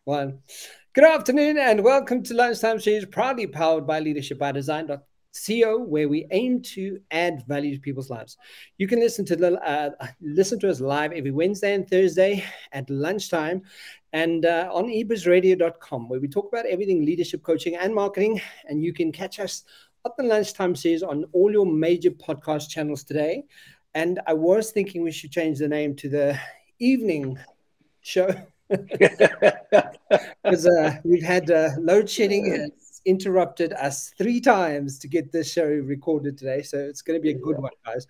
One. Good afternoon and welcome to Lunchtime Series, proudly powered by leadershipbydesign.co, where we aim to add value to people's lives. You can listen to us live every Wednesday and Thursday at lunchtime and on ebizradio.com, where we talk about everything leadership, coaching, and marketing. And you can catch us at the Lunchtime Series on all your major podcast channels today. And I was thinking we should change the name to the evening show. Because we've had load shedding has interrupted us 3 times to get this show recorded today. So it's going to be a good one, guys.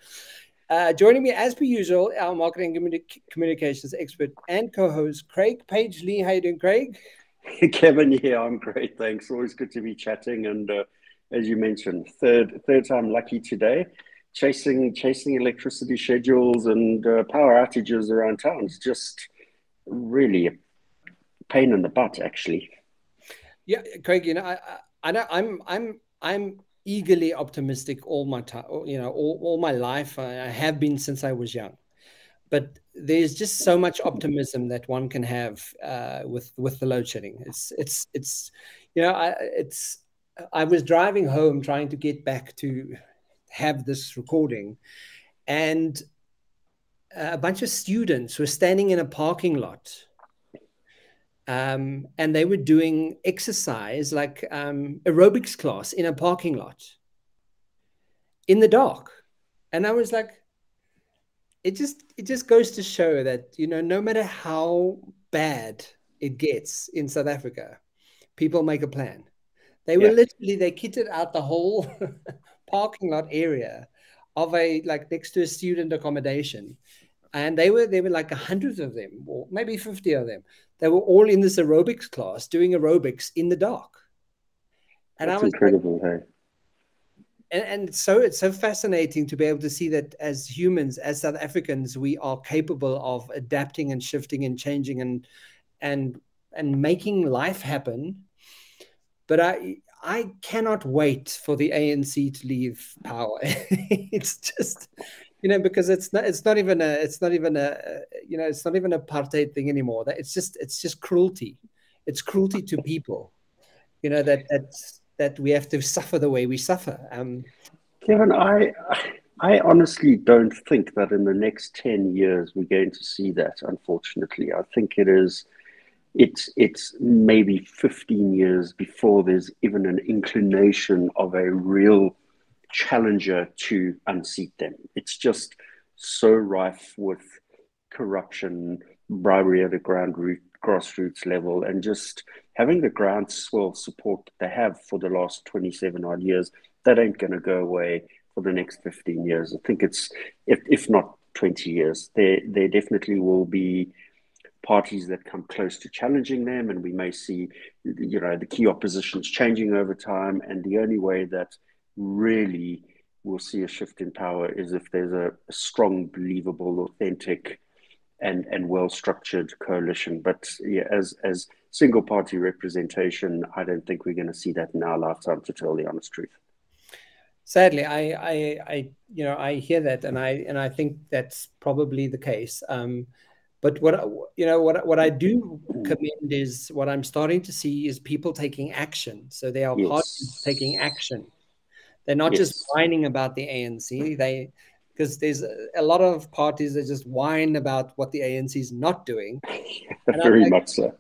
Joining me as per usual, our marketing and communications expert and co-host, Craig Page Lee. How you doing, Craig? Kevin, yeah, I'm great. Thanks. Always good to be chatting. And as you mentioned, third time lucky today. Chasing electricity schedules and power outages around town is just really a pain in the butt, actually. Yeah, Craig. You know, I'm eagerly optimistic all my time. You know, all my life. I have been since I was young. But there's just so much optimism that one can have with the load shedding. It's you know, I was driving home trying to get back to have this recording, and a bunch of students were standing in a parking lot, and they were doing exercise like aerobics class in a parking lot in the dark, and I was like, it just goes to show that, you know, no matter how bad it gets in South Africa, people make a plan. They were literally, they kitted out the whole parking lot area of next to a student accommodation. And they were like 100 of them, or maybe 50 of them. They were all in this aerobics class doing aerobics in the dark. And That's I was incredible, like, hey? and so it's so fascinating to be able to see that as humans, as South Africans, we are capable of adapting and shifting and changing and making life happen. But I cannot wait for the ANC to leave power. It's just, you know, because it's not even a you know, it's not even an apartheid thing anymore. That it's just cruelty. It's cruelty to people. You know, that we have to suffer the way we suffer. Kevin, I honestly don't think that in the next 10 years we're going to see that, unfortunately. I think it's maybe 15 years before there's even an inclination of a real challenger to unseat them. It's just so rife with corruption, bribery at a grassroots level, and just having the groundswell support that they have for the last 27 odd years, that ain't going to go away for the next 15 years. I think it's, if not 20 years, there definitely will be parties that come close to challenging them, and we may see, you know, the key oppositions changing over time. And the only way that really we'll see a shift in power is if there's a strong, believable, authentic, and well-structured coalition. But yeah, as single party representation, I don't think we're going to see that in our lifetime, to tell the honest truth. Sadly, I you know, I hear that, and I think that's probably the case. But what I do commend is what I'm starting to see is people taking action. So they are parties taking action. They're not just whining about the ANC. Because there's a lot of parties that just whine about what the ANC is not doing. And I'm Very like, much so.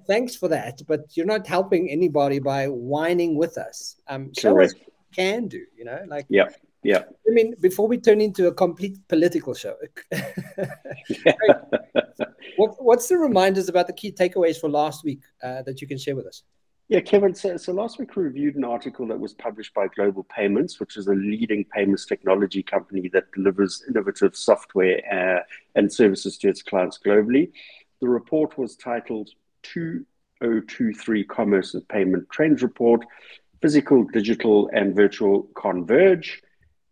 thanks for that, but you're not helping anybody by whining with us. Show us Correct. what you can do, you know, like, Yeah. I mean, before we turn into a complete political show, what's the reminders about the key takeaways for last week that you can share with us? Yeah, Kevin, so last week we reviewed an article that was published by Global Payments, which is a leading payments technology company that delivers innovative software and services to its clients globally. The report was titled 2023 Commerce and Payment Trends Report, Physical, Digital, and Virtual Converge.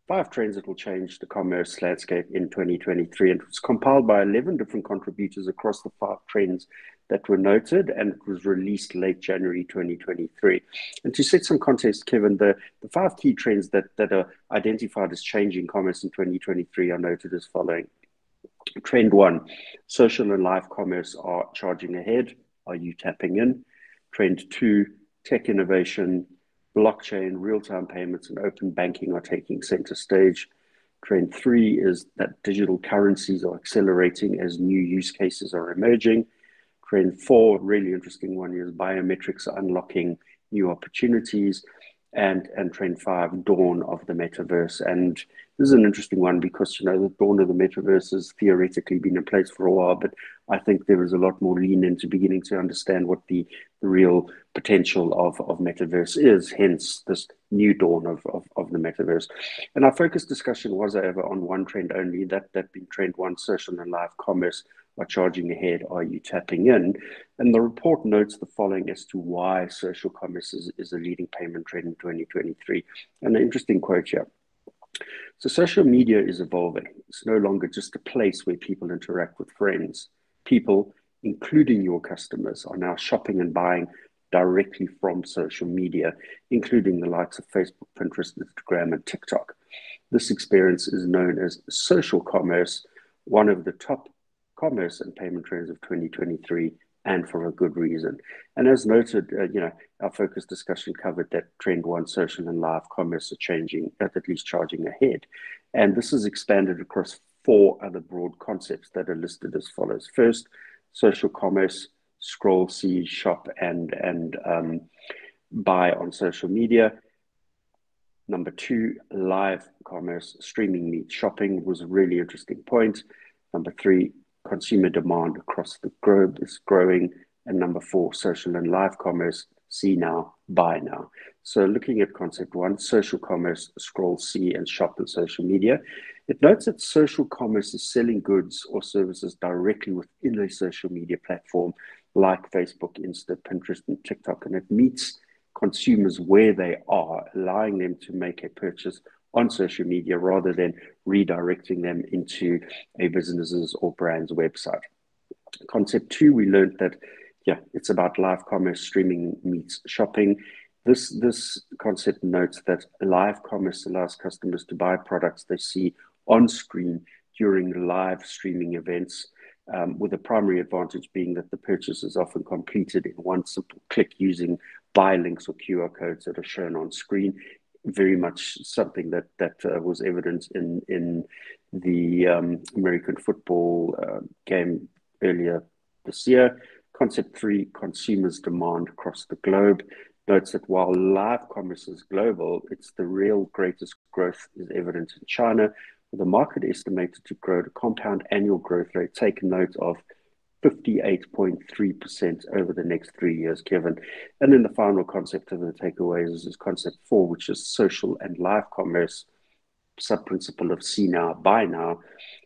5 trends that will change the commerce landscape in 2023. And it was compiled by 11 different contributors across the 5 trends that were noted, and it was released late January 2023. And to set some context, Kevin, the 5 key trends that are identified as changing commerce in 2023 are noted as following. Trend 1, social and live commerce are charging ahead. are you tapping in? Trend 2, tech innovation, blockchain, real-time payments, and open banking are taking center stage. Trend 3 is that digital currencies are accelerating as new use cases are emerging. Trend 4, really interesting one, is biometrics are unlocking new opportunities. And trend 5, dawn of the metaverse. And this is an interesting one because, you know, the dawn of the metaverse has theoretically been in place for a while, but I think there is a lot more lean into beginning to understand what the real potential of metaverse is, hence this new dawn of the metaverse. And our focus discussion was, however, on one trend only, that being trend 1, social and live commerce are charging ahead, are you tapping in? And the report notes the following as to why social commerce is a leading payment trend in 2023. And an interesting quote here. So social media is evolving. It's no longer just a place where people interact with friends. People, including your customers, are now shopping and buying directly from social media, including the likes of Facebook, Pinterest, Instagram, and TikTok. This experience is known as social commerce, one of the top commerce and payment trends of 2023, and for a good reason. And as noted, you know, our focus discussion covered that trend 1, social and live commerce are changing, at least charging ahead. And this is expanded across 4 other broad concepts that are listed as follows. First, social commerce, scroll, see, shop, and buy on social media. Number 2, live commerce, streaming meets shopping, was a really interesting point. Number 3, consumer demand across the globe is growing. And number 4, social and live commerce, see now, buy now. So looking at concept 1, social commerce, scroll, see, and shop on social media, it notes that social commerce is selling goods or services directly within a social media platform like Facebook, Insta, Pinterest, and TikTok. And it meets consumers where they are, allowing them to make a purchase on social media rather than redirecting them into a business's or brand's website. Concept 2, we learned that, yeah, it's about live commerce, streaming meets shopping. This concept notes that live commerce allows customers to buy products they see on screen during live streaming events, with the primary advantage being that the purchase is often completed in one simple click using buy links or QR codes that are shown on screen. Very much something that was evident in the American football game earlier this year. Concept 3, consumers' demand across the globe, notes that while live commerce is global, it's the real greatest growth is evident in China, with the market estimated to grow at a compound annual growth rate, take note of 58.3% over the next 3 years, Kevin. And then the final concept of the takeaways is concept 4, which is social and live commerce, sub-principle of see now, buy now.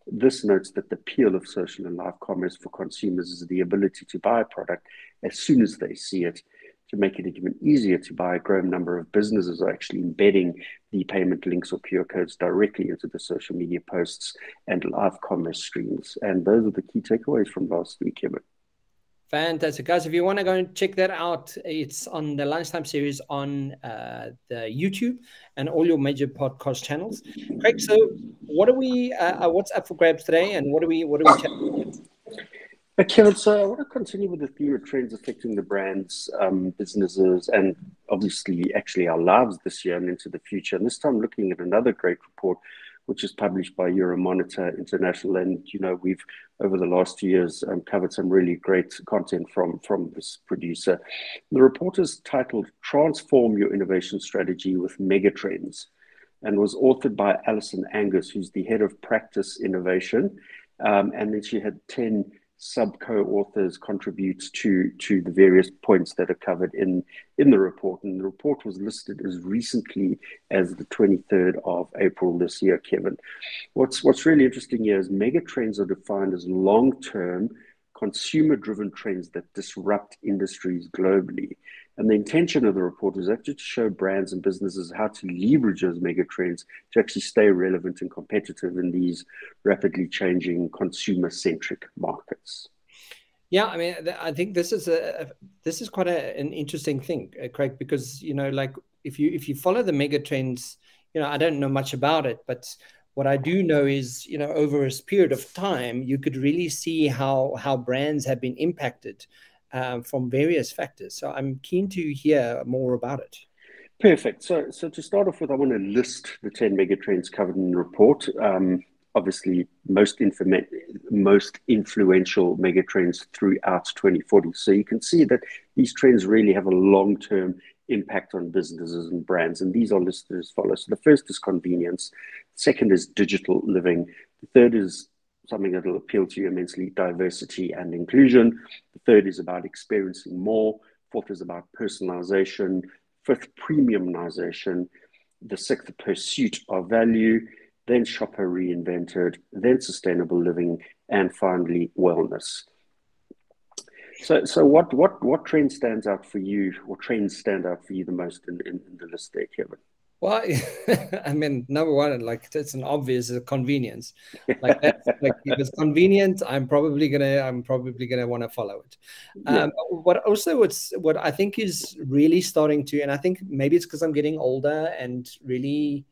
This notes that the appeal of social and live commerce for consumers is the ability to buy a product as soon as they see it. To make it even easier to buy, a growing number of businesses are actually embedding the payment links or QR codes directly into the social media posts and live commerce streams. And those are the key takeaways from last week, Kevin. Fantastic, guys. If you want to go and check that out, it's on the Lunchtime series on the YouTube and all your major podcast channels. Craig, so what are we? What's up for grabs today, and what are we chatting? Kevin, so I want to continue with the theme of trends affecting the brands, businesses, and obviously actually our lives this year and into the future. And this time looking at another great report, which is published by Euromonitor International. And, you know, we've, over the last 2 years, covered some really great content from this producer. The report is titled Transform Your Innovation Strategy with Megatrends, and was authored by Alison Angus, who's the head of practice innovation. And then she had 10 sub-co-authors contribute to the various points that are covered in the report. And the report was listed as recently as the 23rd of April this year, Kevin. What's really interesting here is megatrends are defined as long-term, consumer-driven trends that disrupt industries globally. And the intention of the report is actually to show brands and businesses how to leverage those megatrends to actually stay relevant and competitive in these rapidly changing consumer-centric markets. Yeah, I mean, I think this is quite an interesting thing, Craig, because, you know, like if you follow the megatrends, you know, I don't know much about it, but what I do know is, you know, over a period of time, you could really see how brands have been impacted from various factors. So I'm keen to hear more about it. Perfect. So to start off with, I want to list the 10 megatrends covered in the report. Obviously, most influential megatrends throughout 2040. So you can see that these trends really have a long-term impact on businesses and brands. And these are listed as follows. So the first is convenience. Second is digital living. The third is something that will appeal to you immensely, diversity and inclusion. The third is about experiencing more. Fourth is about personalization. Fifth, premiumization. The sixth, pursuit of value. Then shopper reinvented. Then sustainable living. And finally, wellness. So what trend stands out for you, or trends stand out for you the most in the list there, Kevin? Well, I mean, number one, like it's an obvious convenience. Like that's like if it's convenient, I'm probably gonna want to follow it. Yeah. What I think is really starting to, and I think maybe it's because I'm getting older and really,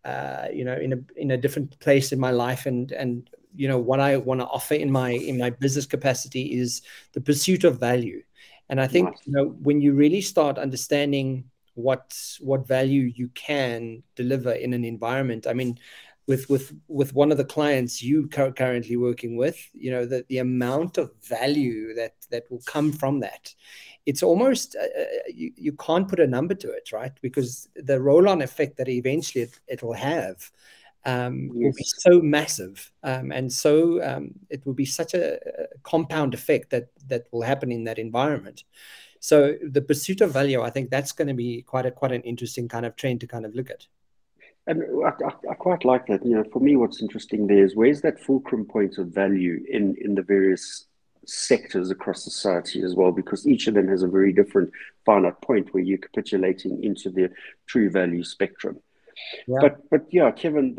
in a different place in my life, and what I want to offer in my business capacity is the pursuit of value. And I think when you really start understanding what value you can deliver in an environment. I mean, with one of the clients you currently working with, the amount of value that will come from that, it's almost you can't put a number to it, right? Because the roll-on effect that eventually it will have will be so massive, and so it will be such a compound effect that will happen in that environment. So the pursuit of value, I think that's going to be quite an interesting kind of trend to kind of look at. And I quite like that. For me, what's interesting there is where's that fulcrum point of value in the various sectors across society as well, because each of them has a very different finite point where you're capitulating into the true value spectrum. Yeah. But yeah, Kevin,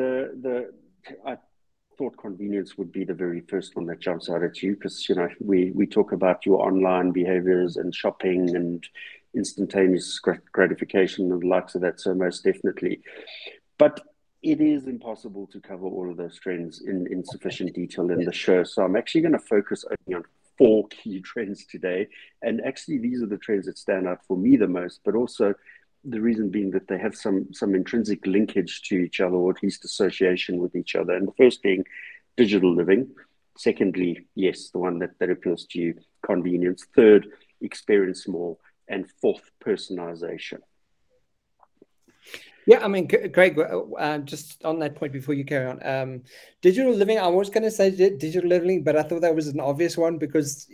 I thought convenience would be the very first one that jumps out at you, because we talk about your online behaviors and shopping and instantaneous gratification and the likes of that, so most definitely. But it is impossible to cover all of those trends in sufficient detail in the show, so I'm actually going to focus only on 4 key trends today. And actually these are the trends that stand out for me the most, but also the reason being that they have some intrinsic linkage to each other, or at least association with each other. And the first being digital living. Secondly, yes, the one that appeals to you, convenience. Third, experience more. And fourth, personalization. Yeah, I mean, Craig, just on that point before you carry on, digital living, I was going to say digital living, but I thought that was an obvious one because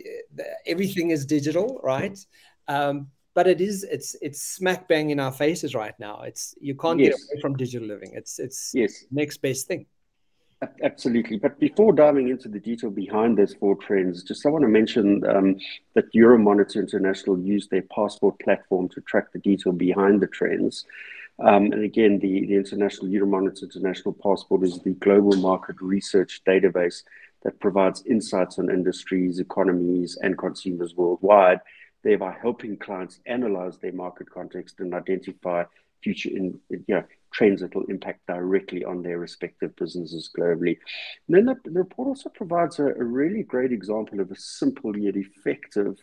everything is digital, right? But it's smack bang in our faces right now. You can't get away from digital living. It's next best thing. Absolutely. But before diving into the detail behind those 4 trends, I want to mention that Euromonitor International used their passport platform to track the detail behind the trends. And again, the International Euromonitor International Passport is the global market research database that provides insights on industries, economies, and consumers worldwide, thereby helping clients analyze their market context and identify future trends that will impact directly on their respective businesses globally. And then the report also provides a really great example of a simple yet effective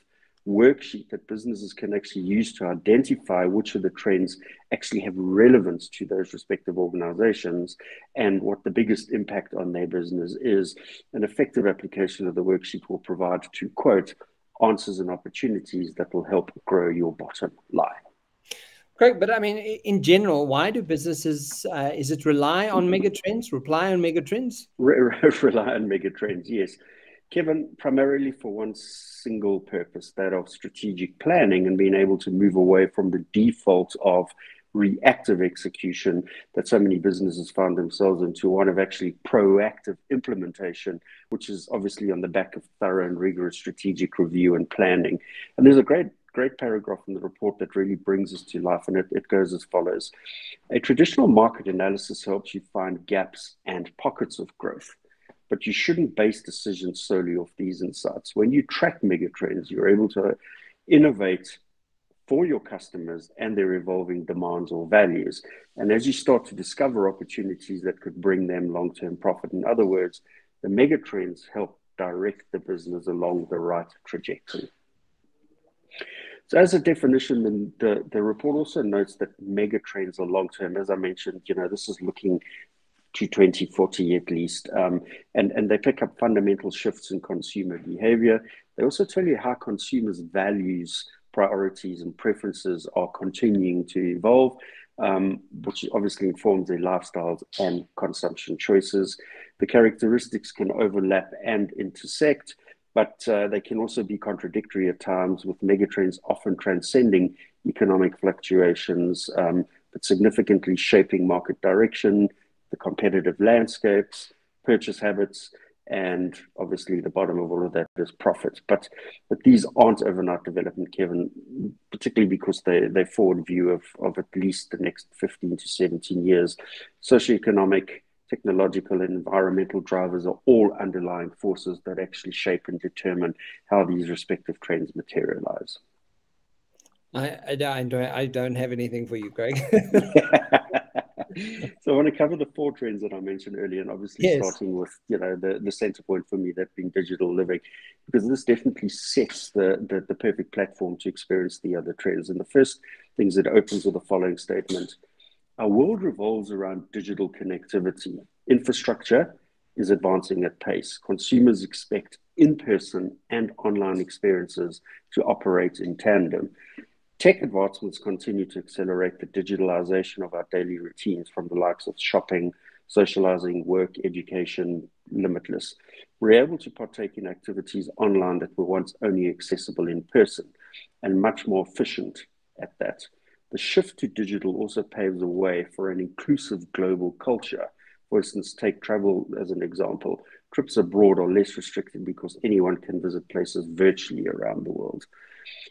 worksheet that businesses can actually use to identify which of the trends actually have relevance to those respective organizations and what the biggest impact on their business is. An effective application of the worksheet will provide, to quote, answers and opportunities that will help grow your bottom line. Great, but I mean, in general, why do businesses, is it rely on megatrends, rely on megatrends? Rely on megatrends, yes. Kevin, primarily for one single purpose, that of strategic planning and being able to move away from the default of reactive execution that so many businesses find themselves into, one of actually proactive implementation, which is obviously on the back of thorough and rigorous strategic review and planning. And there's a great paragraph in the report that really brings us to life, and it goes as follows. A traditional market analysis helps you find gaps and pockets of growth, but you shouldn't base decisions solely off these insights. When you track megatrends, you're able to innovate for your customers and their evolving demands or values. And as you start to discover opportunities that could bring them long-term profit, in other words, the megatrends help direct the business along the right trajectory. So as a definition, the report also notes that mega trends are long-term. As I mentioned, this is looking to 2040 at least, and they pick up fundamental shifts in consumer behavior. They also tell you how consumers' values, priorities, and preferences are continuing to evolve, which obviously informs their lifestyles and consumption choices. The characteristics can overlap and intersect, but they can also be contradictory at times, with megatrends often transcending economic fluctuations, but significantly shaping market direction, the competitive landscapes, purchase habits, and obviously the bottom of all of that is profit. But these aren't overnight development, Kevin, particularly because they forward view of at least the next 15 to 17 years. Socioeconomic, technological, and environmental drivers are all underlying forces that actually shape and determine how these respective trends materialize. I don't have anything for you, Greg. So I want to cover the 4 trends that I mentioned earlier, and obviously starting with the center point for me, that being digital living, because this definitely sets the perfect platform to experience the other trends. And the first things it opens with the following statement: our world revolves around digital connectivity. Infrastructure is advancing at pace. Consumers expect in-person and online experiences to operate in tandem. Tech advancements continue to accelerate the digitalization of our daily routines, from the likes of shopping, socializing, work, education, limitless. We're able to partake in activities online that were once only accessible in person, and much more efficient at that. The shift to digital also paves the way for an inclusive global culture. For instance, take travel as an example. Trips abroad are less restricted because anyone can visit places virtually around the world.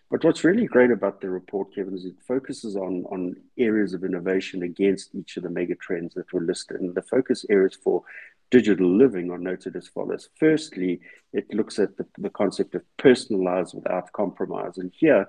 But what's really great about the report, Kevin, is it focuses on areas of innovation against each of the mega trends that were listed. And the focus areas for digital living are noted as follows. Firstly, it looks at the concept of personalized without compromise. And here,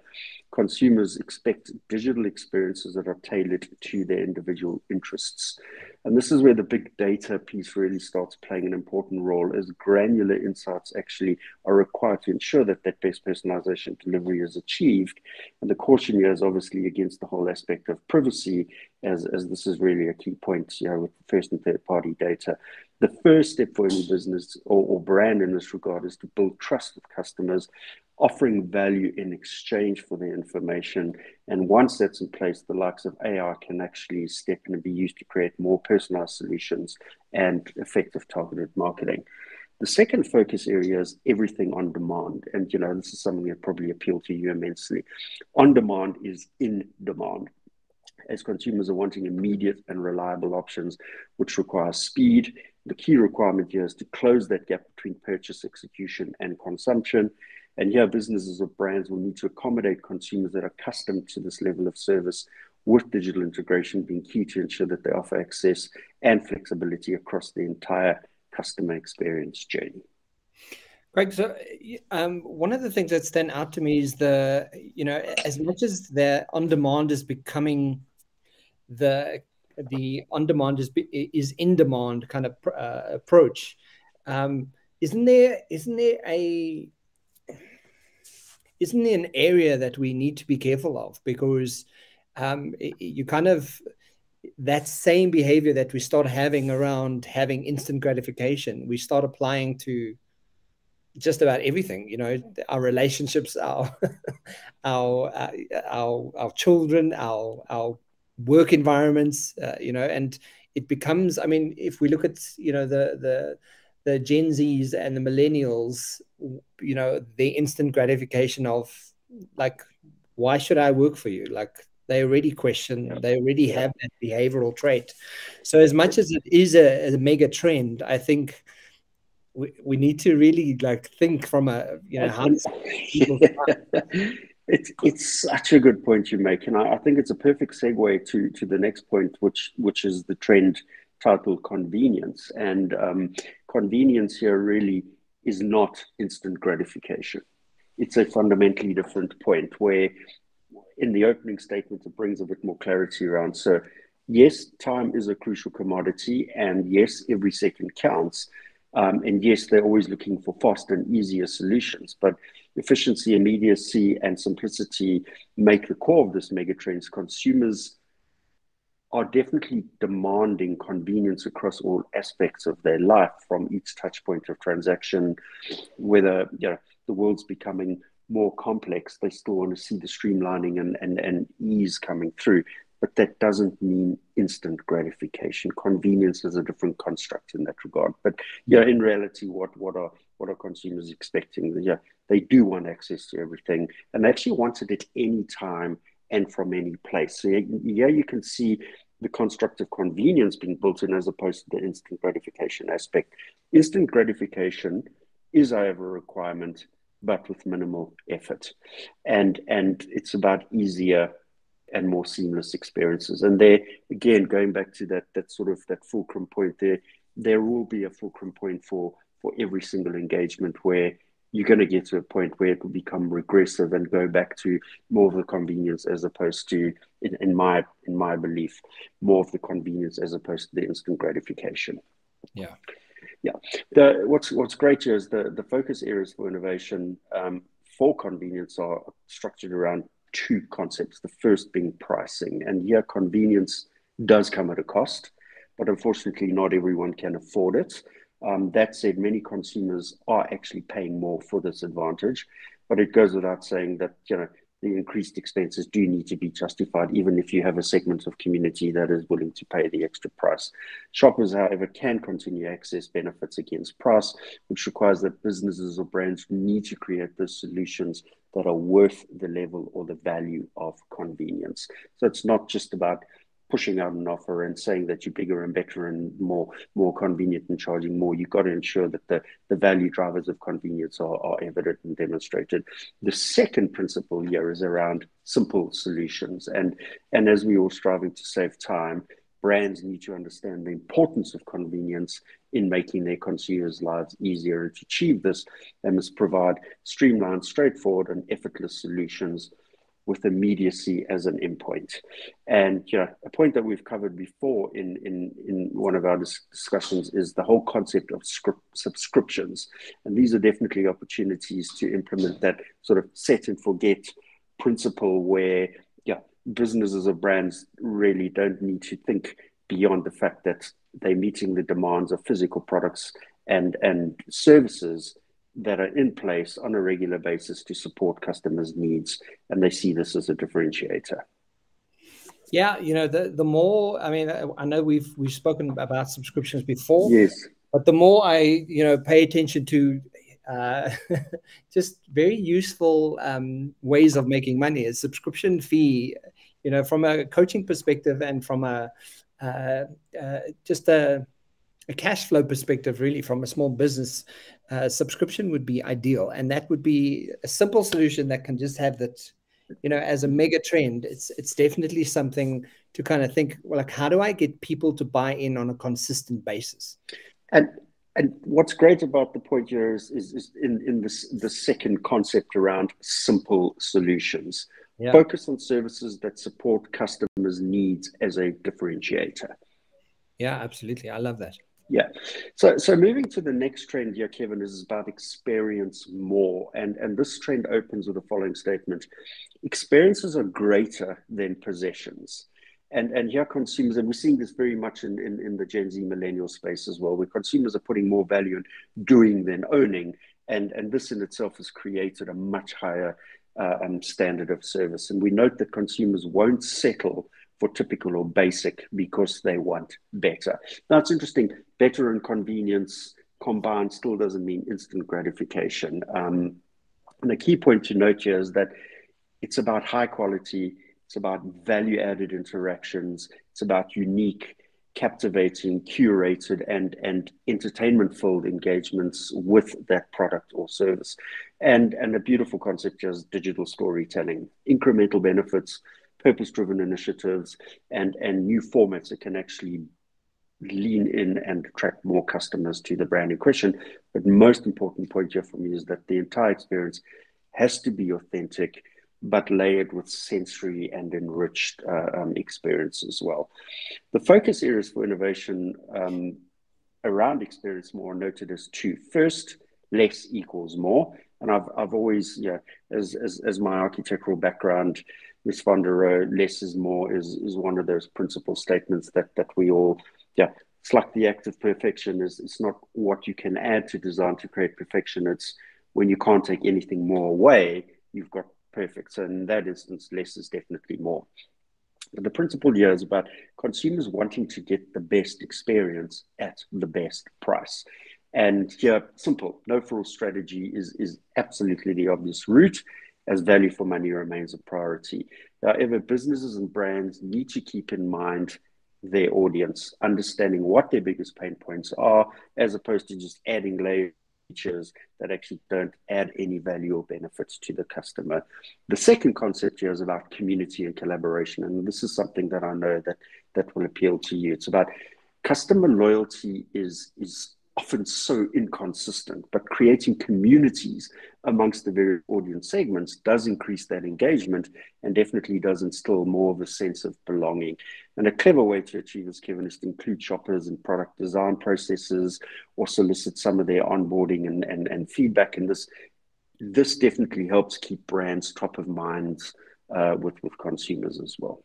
consumers expect digital experiences that are tailored to their individual interests. And this is where the big data piece really starts playing an important role, as granular insights actually are required to ensure that that best personalization delivery is achieved. And the caution here is obviously against the whole aspect of privacy, as this is really a key point, with first and third party data. The first step for any business or brand in this regard is to build trust with customers, offering value in exchange for their information. And once that's in place, the likes of AI can actually step in and be used to create more personalized solutions and effective targeted marketing. The second focus area is everything on demand. And, this is something that probably appealed to you immensely. On demand is in demand, as consumers are wanting immediate and reliable options, which require speed. The key requirement here is to close that gap between purchase execution and consumption. And here, businesses or brands will need to accommodate consumers that are accustomed to this level of service, with digital integration being key to ensure that they offer access and flexibility across the entire customer experience journey. Greg, so one of the things that stand out to me is as much as the on-demand is becoming the on-demand is in-demand kind of approach, isn't there an area that we need to be careful of? Because you kind of, that same behavior that we start having around having instant gratification, we start applying to just about everything, our relationships, our children, our work environments, and it becomes, if we look at, the Gen Zs and the millennials, the instant gratification of, like, why should I work for you? Like, they already question, they already have that behavioral trait. So as much as it is a mega trend, I think we need to really think from a, how It's such a good point you make, and I think it's a perfect segue to the next point, which is the trend titled convenience. And convenience here really is not instant gratification. It's a fundamentally different point, where in the opening statement it brings a bit more clarity around. So yes, time is a crucial commodity, and yes, every second counts. And yes, they're always looking for fast and easier solutions, but efficiency, immediacy, and simplicity make the core of this megatrends. Consumers are definitely demanding convenience across all aspects of their life, from each touch point of transaction. Whether the world's becoming more complex, they still want to see the streamlining and ease coming through. But that doesn't mean instant gratification. Convenience is a different construct in that regard. But in reality, what are consumers expecting? They do want access to everything, and they actually want it at any time and from any place. So you can see the construct of convenience being built in, as opposed to the instant gratification aspect. Instant gratification is, however, a requirement, but with minimal effort, and it's about easier and more seamless experiences. And there, again, going back to that sort of that fulcrum point, there will be a fulcrum point for every single engagement, where you're going to get to a point where it will become regressive and go back to more of the convenience, as opposed to, in my belief, more of the convenience as opposed to the instant gratification. Yeah. What's great here is the focus areas for innovation for convenience are structured around two concepts. The first being pricing, and here convenience does come at a cost, but unfortunately not everyone can afford it. That said, many consumers are actually paying more for this advantage, but it goes without saying that the increased expenses do need to be justified, even if you have a segment of community that is willing to pay the extra price. Shoppers, however, can continue to access benefits against price, which requires that businesses or brands need to create those solutions that are worth the level or the value of convenience. So it's not just about pushing out an offer and saying that you're bigger and better and more convenient and charging more. You've got to ensure that the value drivers of convenience are evident and demonstrated. The second principle here is around simple solutions. And as we're all striving to save time, brands need to understand the importance of convenience in making their consumers' lives easier. And to achieve this, they must provide streamlined, straightforward, and effortless solutions with immediacy as an endpoint. And a point that we've covered before in one of our discussions is the whole concept of subscriptions. And these are definitely opportunities to implement that sort of set and forget principle, where businesses or brands really don't need to think beyond the fact that they're meeting the demands of physical products and services that are in place on a regular basis to support customers' needs, and they see this as a differentiator. Yeah, the more, I mean, I know we've spoken about subscriptions before. Yes. But the more I pay attention to just very useful ways of making money, is subscription fee, from a coaching perspective and from a cash flow perspective, really, from a small business, subscription would be ideal. And that would be a simple solution that can just have that, as a mega trend. It's definitely something to kind of think, well, like, how do I get people to buy in on a consistent basis? And what's great about the point here is in the second concept around simple solutions. Yeah. Focus on services that support customers' needs as a differentiator. Yeah, absolutely. I love that. Yeah. So moving to the next trend here, Kevin, is about experience more. And this trend opens with the following statement: experiences are greater than possessions. And here consumers, and we're seeing this very much in the Gen Z millennial space as well, where consumers are putting more value in doing than owning. And this in itself has created a much higher standard of service. And we note that consumers won't settle for typical or basic because they want better. Now, it's interesting, better and convenience combined still doesn't mean instant gratification. And the key point to note here is that it's about high quality, it's about value-added interactions, it's about unique, captivating, curated, and entertainment-filled engagements with that product or service. And a beautiful concept here is digital storytelling, incremental benefits, purpose-driven initiatives, and new formats that can actually lean in and attract more customers to the brand in question. But the most important point here for me is that the entire experience has to be authentic, but layered with sensory and enriched experience as well. The focus areas for innovation around experience more are noted as two. First, less equals more. And I've always, as my architectural background, Miss Van der Rohe, less is more is one of those principal statements that we all, it's like the act of perfection. It's not what you can add to design to create perfection. It's when you can't take anything more away, you've got perfect. So in that instance, less is definitely more. But the principle here is about consumers wanting to get the best experience at the best price. And here, simple, no-frills strategy is absolutely the obvious route, as value for money remains a priority. However, businesses and brands need to keep in mind their audience, understanding what their biggest pain points are, as opposed to just adding layers features that actually don't add any value or benefits to the customer. The second concept here is about community and collaboration, and this is something that I know that will appeal to you. It's about customer loyalty is often so inconsistent, but creating communities amongst the various audience segments does increase that engagement and definitely does instill more of a sense of belonging. And a clever way to achieve this, Kevin, is to include shoppers in product design processes or solicit some of their onboarding and feedback. And this definitely helps keep brands top of mind with consumers as well.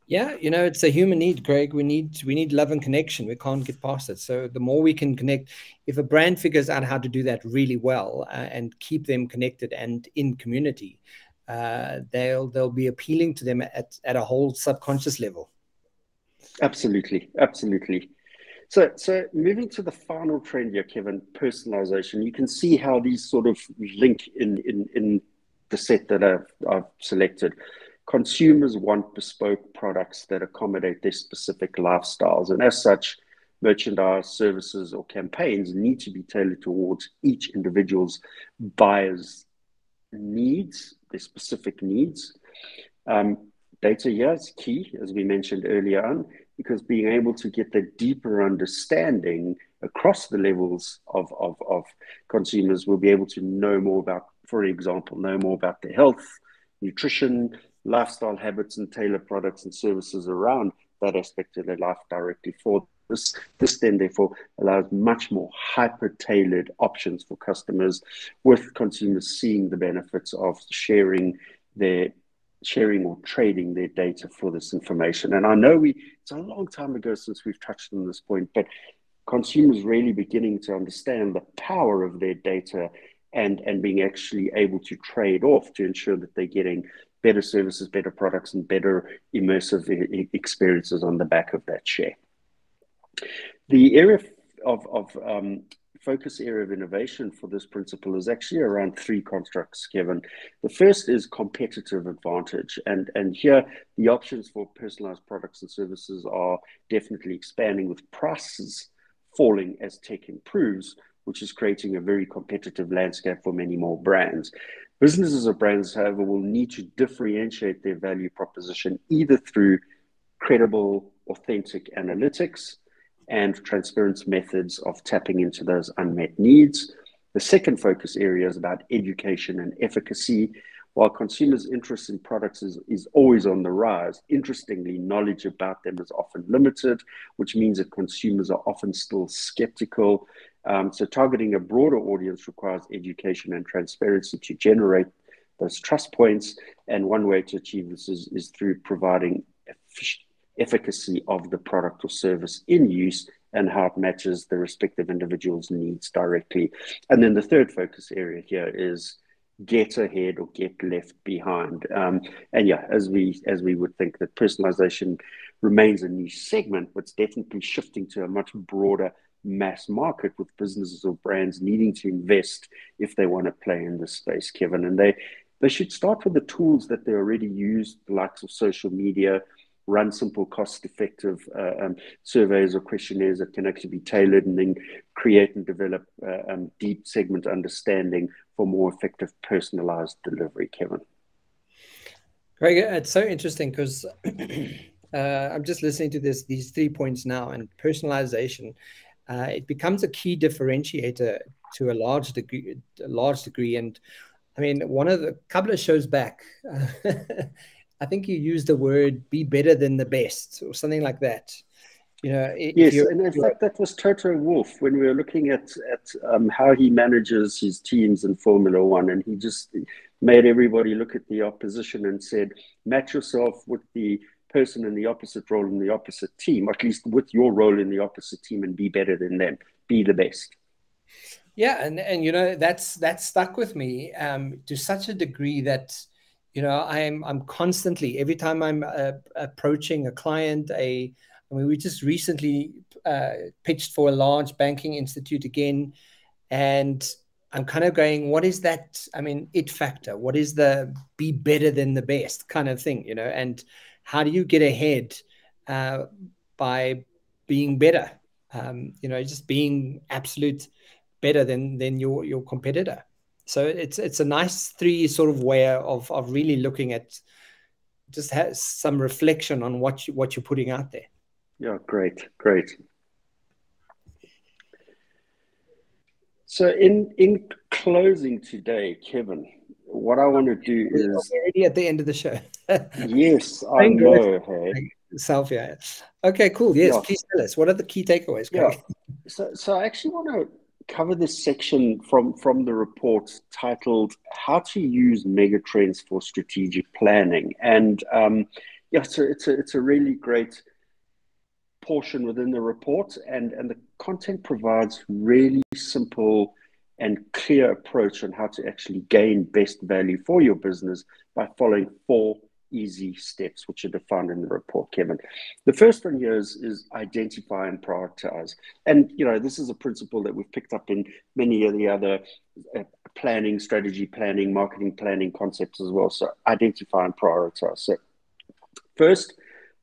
Yeah, it's a human need, Greg. We need love and connection. We can't get past it. So the more we can connect, if a brand figures out how to do that really well and keep them connected and in community, they'll be appealing to them at a whole subconscious level. Absolutely, absolutely. So moving to the final trend here, Kevin, personalization. You can see how these sort of link in the set that I've selected. Consumers want bespoke products that accommodate their specific lifestyles. And as such, merchandise, services, or campaigns need to be tailored towards each individual's buyer's needs, their specific needs. Data here is key, as we mentioned earlier on, because being able to get the deeper understanding across the levels of consumers will be able to know more about, for example, their health, nutrition, lifestyle habits, and tailor products and services around that aspect of their life directly for this. This then therefore allows much more hyper-tailored options for customers, with consumers seeing the benefits of sharing or trading their data for this information. And I know it's a long time ago since we've touched on this point, but consumers really beginning to understand the power of their data and being actually able to trade off to ensure that they're getting better services, better products, and better immersive experiences on the back of that share. The area of focus area of innovation for this principle is actually around three constructs, Kevin. The first is competitive advantage. And here, the options for personalized products and services are definitely expanding, with prices falling as tech improves, which is creating a very competitive landscape for many more brands. Businesses or brands, however, will need to differentiate their value proposition either through credible, authentic analytics and transparent methods of tapping into those unmet needs. The second focus area is about education and efficacy. While consumers' interest in products is always on the rise, interestingly, knowledge about them is often limited, which means that consumers are often still skeptical. So targeting a broader audience requires education and transparency to generate those trust points. And one way to achieve this is through providing efficacy of the product or service in use and how it matches the respective individual's needs directly. And then the third focus area here is get ahead or get left behind. And yeah, as we would think that personalization remains a niche segment, but it's definitely shifting to a much broader mass market, with businesses or brands needing to invest if they want to play in this space, Kevin. And they should start with the tools that they already use, the likes of social media, run simple, cost-effective surveys or questionnaires that can actually be tailored, and then create and develop deep segment understanding for more effective personalized delivery, Kevin. Greg, it's so interesting because I'm just listening to these 3 points now, and personalization, it becomes a key differentiator to a large degree. And I mean, a couple of shows back, I think you used the word "be better than the best" or something like that. You know, if Yes, you're, and in fact, that was Toto Wolff when we were looking at how he manages his teams in Formula One, and he just made everybody look at the opposition and said, match yourself with the person in the opposite role in the opposite team, at least with your role in the opposite team, and be better than them, be the best. yeah, and you know, that's stuck with me to such a degree that, you know, I'm constantly, every time I'm approaching a client, I mean, we just recently pitched for a large banking institute again, and I'm kind of going, what is that? I mean, it factor. What is the be better than the best kind of thing, you know? And how do you get ahead by being better? You know, just being absolute better than your competitor. So it's a nice three sort of way of really looking at, just has some reflection on what you're putting out there. Yeah, great. So in closing today, Kevin, what I want to do is, we're already at the end of the show. yes, I know, hey. Self, yeah. Okay, cool. Yes, please tell us. What are the key takeaways, Craig? Yeah. So I actually want to cover this section from the report titled "How to Use Megatrends for Strategic Planning," and yeah, so it's a really great portion within the report, and the content provides really simple and clear approach on how to actually gain best value for your business by following 4 easy steps, which are defined in the report, Kevin. The first one here is identify and prioritize. And, you know, this is a principle that we've picked up in many of the other planning, strategy planning, marketing planning concepts as well. So identify and prioritize. So first,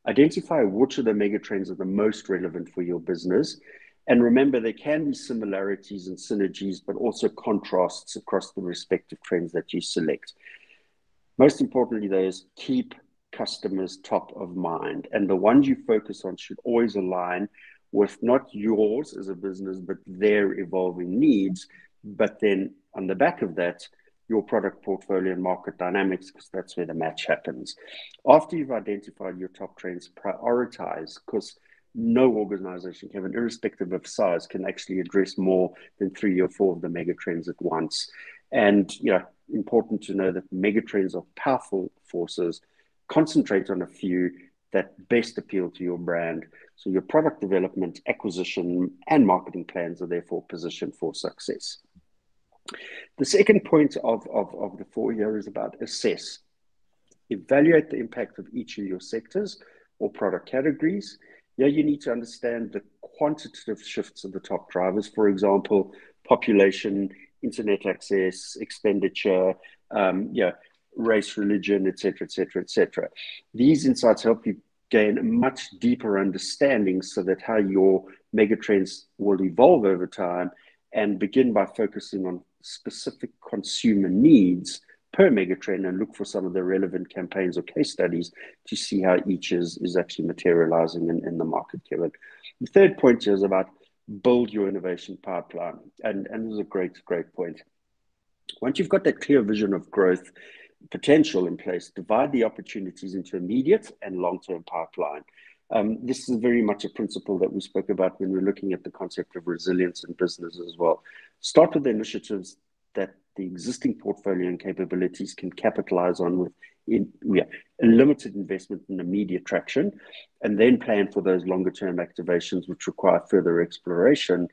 identify which of the megatrends are the most relevant for your business. And remember, there can be similarities and synergies, but also contrasts across the respective trends that you select. Most importantly, though, is keep customers top of mind. And the ones you focus on should always align with not yours as a business, but their evolving needs. But then on the back of that, your product portfolio and market dynamics, because that's where the match happens. After you've identified your top trends, prioritize, because no organization, Kevin, irrespective of size, can actually address more than 3 or 4 of the mega trends at once. And, you know, important to know that megatrends are powerful forces. Concentrate on a few that best appeal to your brand. So your product development, acquisition, and marketing plans are therefore positioned for success. The second point of the 4 here is about assess. Evaluate the impact of each of your sectors or product categories. Yeah, you need to understand the quantitative shifts of the top drivers. For example, population, internet access, expenditure, race, religion, etc., etc., etc. These insights help you gain a much deeper understanding so that how your megatrends will evolve over time, and begin by focusing on specific consumer needs per megatrend and look for some of the relevant campaigns or case studies to see how each is actually materializing in the market, Kevin. The third point here is about build your innovation pipeline. And this is a great point. Once you've got that clear vision of growth potential in place, divide the opportunities into immediate and long-term pipeline. This is very much a principle that we spoke about when we're looking at the concept of resilience in business as well. Start with the initiatives that the existing portfolio and capabilities can capitalize on with a limited investment in immediate traction, and then plan for those longer term activations which require further exploration,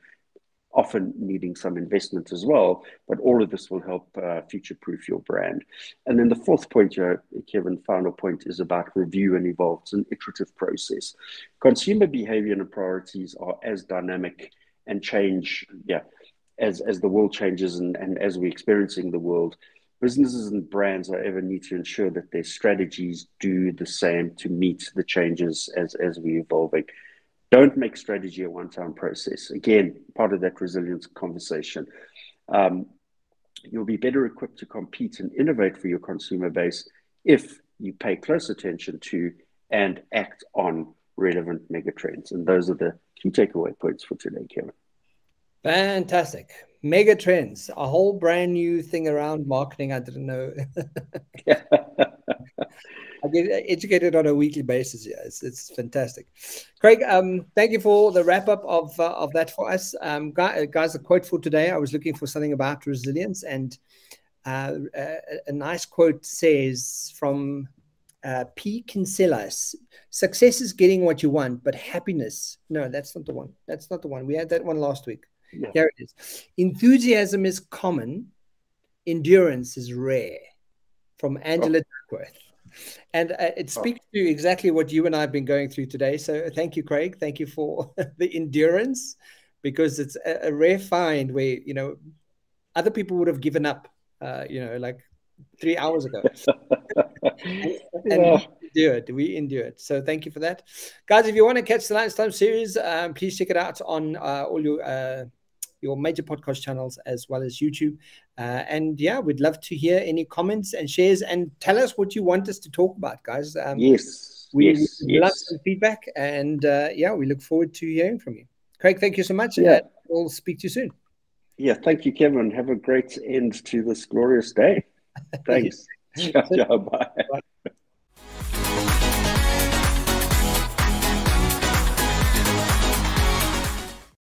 often needing some investment as well, but all of this will help future-proof your brand. And then the fourth point here, Kevin, final point, is about review and evolve. It's an iterative process. Consumer behavior and priorities are as dynamic and change, as the world changes and as we're experiencing the world. Businesses and brands, however, need to ensure that their strategies do the same to meet the changes as we're evolving. Don't make strategy a one-time process. Again, part of that resilience conversation. You'll be better equipped to compete and innovate for your consumer base if you pay close attention to and act on relevant megatrends. And those are the key takeaway points for today, Kevin. Fantastic. Megatrends, a whole brand new thing around marketing I didn't know. I get educated on a weekly basis. Yeah, it's fantastic. Craig, thank you for the wrap up of that for us. Guys, the quote for today, I was looking for something about resilience, and a nice quote says from P. Kinsellas: "Success is getting what you want, but happiness, no, that's not the one. That's not the one. We had that one last week. Yeah. Here it is. Enthusiasm is common, endurance is rare." From Angela Duckworth. And it speaks to exactly what you and I have been going through today. So thank you, Craig. Thank you for the endurance, because it's a rare find where, you know, other people would have given up, you know, like 3 hours ago. And we endure it. So thank you for that. Guys, if you want to catch the Lunchtime series, please check it out on all your major podcast channels as well as YouTube. And yeah, we'd love to hear any comments and shares, and tell us what you want us to talk about, guys. Yes. We love some feedback, and yeah, we look forward to hearing from you. Craig, thank you so much. Yeah. We'll speak to you soon. Yeah, thank you, Kevin. Have a great end to this glorious day. Thanks. Ciao, ciao, bye.